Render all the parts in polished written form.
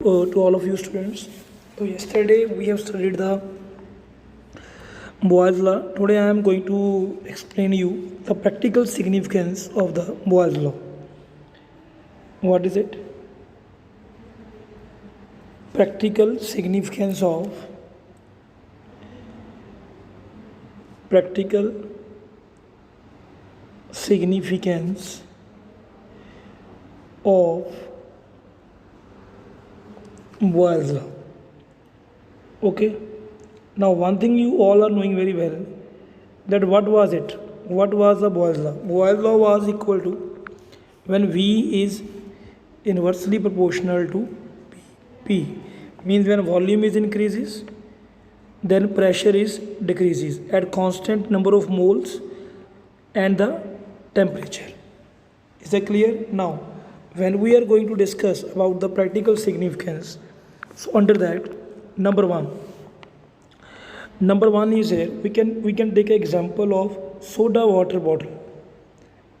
to all of you students. So yesterday we have studied the Boyle's law. Today I am going to explain you the practical significance of the Boyle's law. What is it? Practical significance of practical significance of Boyle's law. Okay. Now one thing you all are knowing very well, that what was it? What was the Boyle's law? Boyle's law was equal to when V is inversely proportional to P. Means when volume is increases, then pressure is decreases at constant number of moles and the temperature. Is that clear? Now when we are going to discuss about the practical significance, so under that, number one is here, we can take an example of soda water bottle.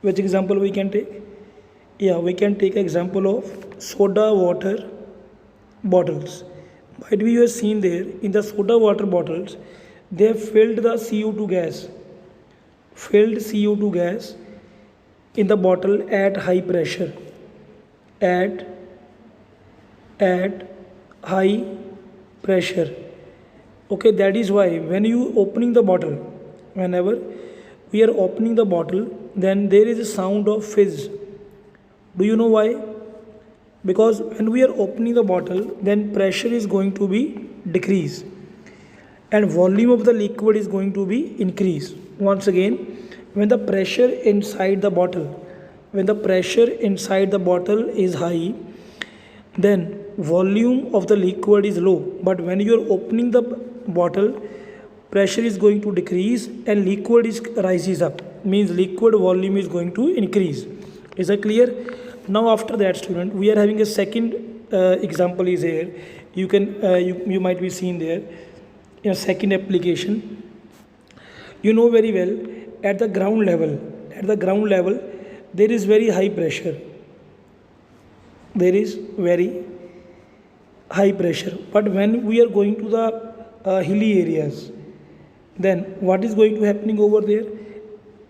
Which example we can take? Yeah, we can take example of soda water bottles. Might be you have seen there, in the soda water bottles they have filled the CO2 gas in the bottle at high pressure, at high pressure. Okay, that is why when you opening the bottle, whenever we are opening the bottle, then there is a sound of fizz. Do you know why? Because when we are opening the bottle, then pressure is going to be decreased and volume of the liquid is going to be increased. Once again, when the pressure inside the bottle is high, then volume of the liquid is low. But when you are opening the bottle, pressure is going to decrease and liquid is rises up. Means liquid volume is going to increase. Is that clear? Now after that, student, we are having a second example is here. You can you might be seen there in a second application. You know very well, at the ground level there is very high pressure. There is very high pressure. But when we are going to the hilly areas, then what is going to happening over there?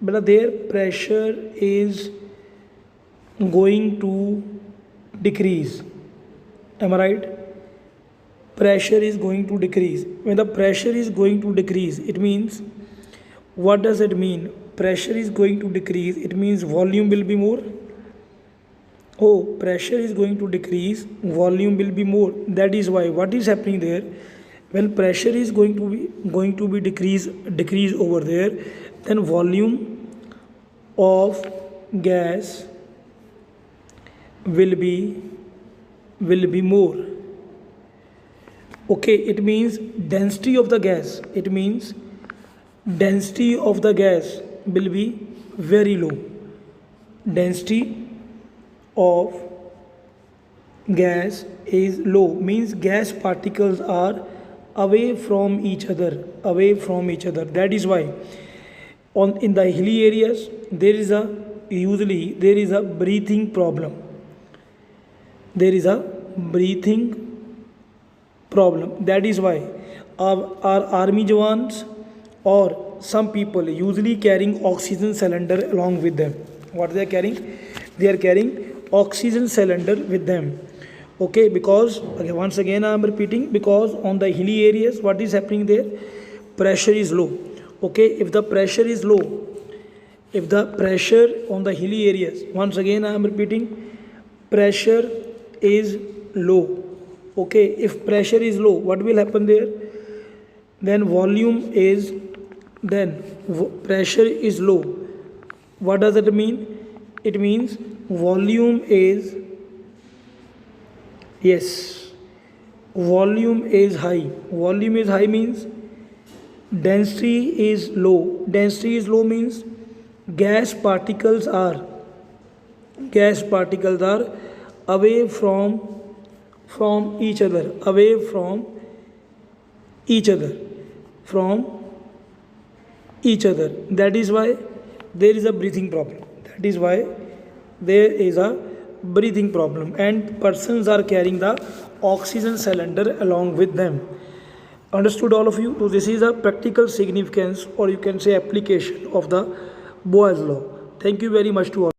But their pressure is going to decrease. Am I right? Pressure is going to decrease. When the pressure is going to decrease, it means, what does it mean? Pressure is going to decrease, it means volume will be more. Oh, pressure is going to decrease, volume will be more. That is why what is happening there, when pressure is going to be decrease over there, then volume of gas will be more. Okay, it means density of the gas will be very low. Density of gas is low, means gas particles are away from each other. That is why in the hilly areas there is a breathing problem. That is why our army jawans or some people usually carrying oxygen cylinder along with them. What they are carrying? They are carrying oxygen cylinder with them. Okay, because once again I am repeating, because on the hilly areas what is happening there? Pressure is low. Okay, if the pressure on the hilly areas, once again I am repeating, pressure is low. Okay, if pressure is low, what will happen there? Then pressure is low. What does it mean? It means volume is high. Volume is high means density is low. Density is low means gas particles are away from each other. That is why there is a breathing problem. And persons are carrying the oxygen cylinder along with them. Understood all of you? So this is a practical significance, or you can say application of the Boyle's law. Thank you very much to all.